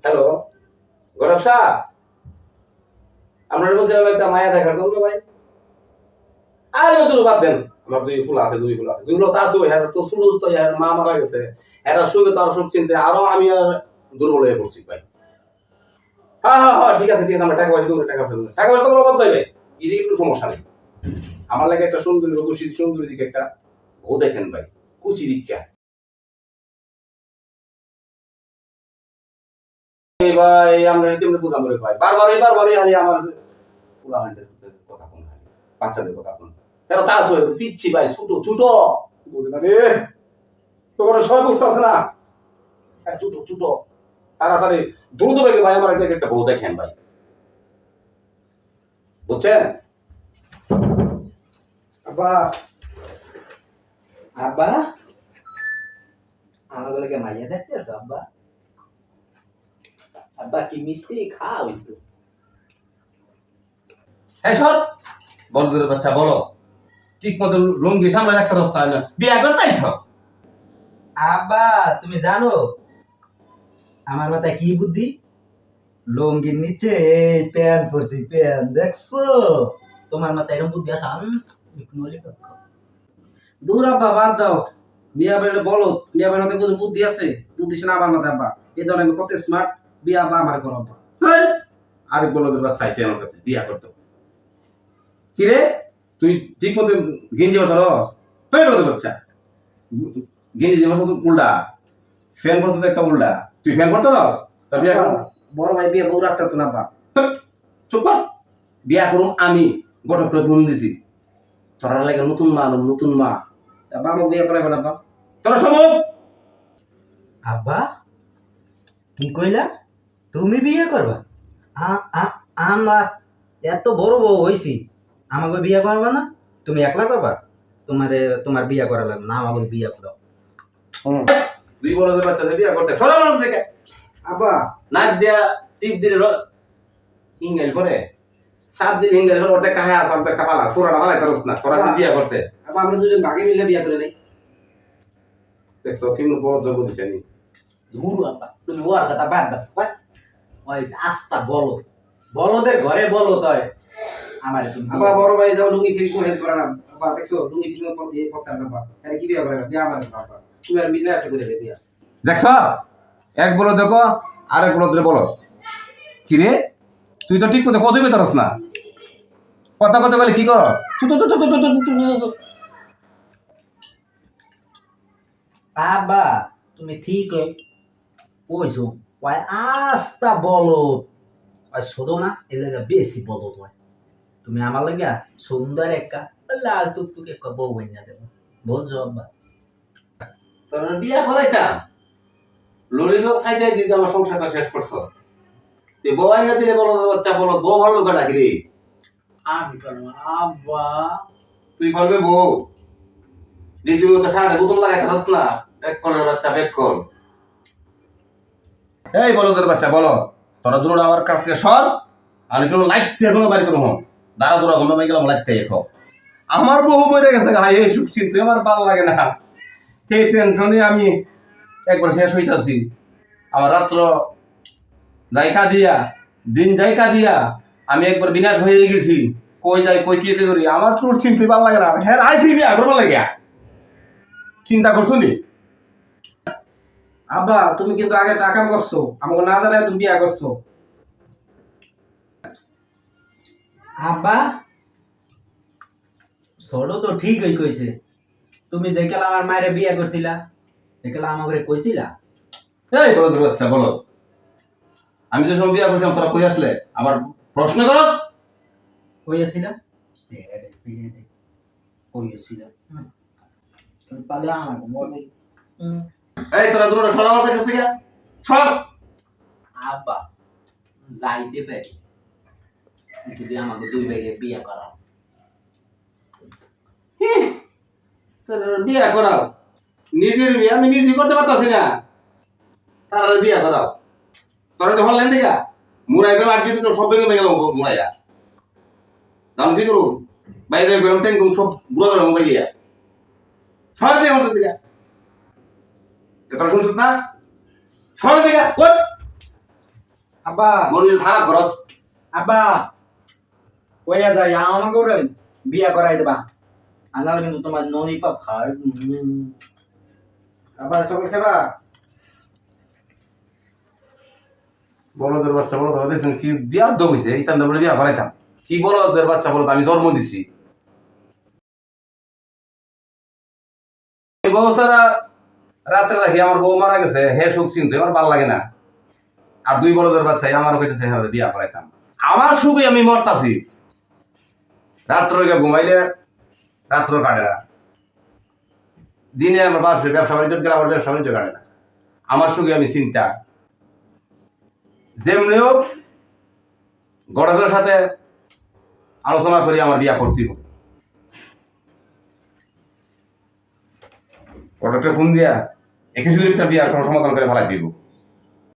Hello, গৌরব শাহ, আপনার বলছিলাম একটা মায়া দেখার জন্য ভাই। আরে দুটো বাদ দেন, আমার দুই ফুল আছে দুইগুলো তো আছে, হ্যাঁ তো শুরু তো হ্যাঁ মা মারা গেছে, এরা সঙ্গে তো আরো সব চিনতে আরো আমি আর দুর্বল হয়ে পড়ছি ভাই। হ্যাঁ হ্যাঁ হ্যাঁ ঠিক আছে আমরা টাকা পয়সা দেবো, টাকা পয়সা তো কোনো কথা ভাই, এদিকে একটু সমস্যা নেই। আমার লাগে একটা সুন্দরী রূপসী সুন্দরী দিকে একটা ও দেখেন ভাই, কুচি দীক্ষা ভাই, আমরা কেমনে বুঝাবো রে ভাই, বারবারই হারি আমার পুলাহান্ডের কথা কোন হারি, বাচ্চাদের কথা কোন এরা তাস হয়ে পিচ্ছি ভাই, ছোট ছোট বুঝে না রে, তোর সব বুঝতে আছে না, ছোট ছোট তাড়াতাড়ি দ্রুত বেগে ভাই আমার একটা বউ দেখেন ভাই, বুঝছেন? আব্বা আব্বা আমাগুলোকে মাইয়া দেখতেছ আব্বা? আব্বা কি মিষ্টি খাও একটু। এই সর বলদের বাচ্চা, বলো ঠিক মতো লুঙ্গি সামনে রাখতে রাস্তা হয় না, বিয়া করতে আইছো? আব্বা তুমি জানো আমার মাথায় কি বুদ্ধি? লুঙ্গির নিচে এই প্যান্ট পরছি, প্যান্ট দেখছো? তোমার মাথায় এরকম বুদ্ধি আছে? দূর আব্বা বাদ দাও, মিয়া বেড়ে বলো মিয়া বেড়াতে কোনো বুদ্ধি আছে? বুদ্ধি না আমার মাথায় আব্বা, এই ধরনের আমি কত স্মার্ট, বিয়া আব্বা আমার করো আব্বা। আরেক বলদের বাচ্চা আইছে আমার কাছে বিয়া করতে, কি রে তুই ঠিক মতো গেঞ্জি বাটা রস, এই বলদের বাচ্চা গেঞ্জি যে বাটা উল্টা, ফ্যান পড়তে তো একটা উল্টা, তুই ফ্যান পড়তে রস তার বিয়া কর। বড় ভাই বিয়ে বউ রাখতে তো না আব্বা। চুপ কর, বিয়া করুম আমি, গঠক করে ফোন দিছি, তোরা লাগে নতুন মা আব্বা আমাকে বিয়ে করাবে না আব্বা। তোরা সম্ভব? আব্বা কি কইলা? তুমি বিয়ে করবা? আমার এত বড় বউ হইছি, আমাকে বিয়ে করবা না? তুমি একলা করবা? তোমার বিয়ে করা লাগবে না, আমাকে বিয়ে করো। দুই বলদের বাচ্চাদের বিয়া করতে সরা মানুষ থেকে আব্বা নাক দিয়া টিপ দিলে হিঙ্গাইল করে, সাত দিন হিঙ্গাইল করে ওটা কাহে আসাম তো একটা পালা পুরাটা পালাই তারস না, তোরা যদি বিয়া করতে আব্বা আমরা দুজন ভাগে মিলে বিয়ে করে নেই। দেখছো কিন্তু বড় যোগ্য দিছে নি। গুরু আব্বা তুমি ওর কথা বাদ দাও, ওই আস্তা বলো, বলদের ঘরে বলো তয় আমার তুমি। আব্বা বড় ভাই যাও লুঙ্গি ঠিক করে হেল্প করে না আব্বা, দেখছো লুঙ্গি ঠিক করে এই করতে না আব্বা, আরে কি বিয়ে করে না, বিয়ে আমার আব্বা, তুমি আর মিলে একটা করে বিয়ে। দেখছ এক বলো দেখো আরেক বলো বলো, কি রে তুই তো ঠিক মতো কতই কইতারস না, কথা কথা বলে কি করস? আব্বা তুমি ঠিক কইছো, ওই আস্তা বলো, ওই শুধু না এর লাগা বেশি বলো হয়। তুমি আমার লাগা সুন্দর একটা লাল টুকটুকে একটা বউ বানিয়ে দেবো, বুঝছো আব্বা? তোর বিয়া করাইতা লড়ি লোক সাইডে দিতে আমার সংসারটা শেষ করছো, তুই বউ আইনা দিলে বলো বাচ্চা বলো বউ ভালো লোক ডাকি রে, আমি পারবো না, আব্বা। তুই বলবে বউ দিদি মতো সাড়ে বোতল লাগাইতে পারছ না, এক কলের বাচ্চা বেক কল। এই বলদের বাচ্চা বলো, তোরা দূর আমার কাছ থেকে সর, আমি কোনো লাইট থেকে কোনো বাড়ি কোনো হম দাঁড়া দূরা ঘুমে মাই গেলাম লাইট থেকে সব, আমার বহু মরে গেছে হাই এই সুখ চিন্তা আমার ভালো লাগে না, এই টেনশনে আমি একবার শেষ হইতাছি, আমার রাত্র জায়গা দিয়া দিন জায়গা দিয়া আমি একবার বিনাশ হয়ে গেছি, কই যাই কই কি করি আমার তোর চিন্তা ভালো লাগে না, হ্যাঁ আইসি বিয়া করবো লাগে, চিন্তা করছো নি? আব্বা তুমি কিন্তু আগে টাকা করছো, আমাকে না জানাই তুমি বিয়ে করছো। আব্বা ছোট তো ঠিকই কইছে, তুমি যে কেলা আমার মায়ের বিয়ে করছিলা সেকেলা আমাকে কইছিলা? এই বলদের বাচ্চা বলো, আমি যে সময় বিয়া করছিলাম তোরা কই আসলে আবার প্রশ্ন করস? কইছিলা কইছিলা তুমি পালে আমাকে বলবি। এই তোরা দূরে সর আমার কাছ থেকে সর। আব্বা যাইতে পারি যদি আমাকে দুই ভাইয়ে বিয়ে করাও। তোর বিয়া করাও, নিজের বিয়ে আমি নিজে করতে পারতাছি না, তার বিয়া করাও, তোরা তো হলেন দেখা মুড়াই গেল আড্ডি তো সব ভেঙে গেল মুড়াইয়া দাম কি করুন বাইরে গেলাম ট্যাঙ্ক সব বুড়া গেল মোবাইল দিয়া সর দিয়ে আমার দিকে, তোরা শুনছিস না? সর দিকে আব্বা মনে যে থানা খরচ আব্বা কইয়া যাই আমাকে ওরে বিয়া করাই দেবা আনালে কিন্তু তোমার ননি পাপ খায় আবার চকলেট খাবা বড়দের বাচ্চা বলো তোরা দেখছেন কি বিয়া দইছে এই তান্ডা বলে বিয়া করাইতাম কি বড়দের বাচ্চা বলো আমি জন্ম দিছি বউ সারা রাতে দেখি আমার বউ মারা গেছে হে সুখ চিনতে আমার ভাল লাগে না আর দুই বড়দের বাচ্চা আমার কইতেছে হ্যাঁ বিয়া করাইতাম আমার সুখে আমি মরতাছি রাত্র ঘুমাইলে রাত্র কাটে না দিনে আমার ব্যবসা বাণিজ্য গেলে আমার ব্যবসা বাণিজ্য কাটে না আমার সুখে আমি চিন্তা যেমনি হোক গড়াদের সাথে আলোচনা করি আমার বিয়া করতে হবে ওটাকে ফোন দিয়া একে শুধু বিয়া সমাধান করে ফেলাই দিব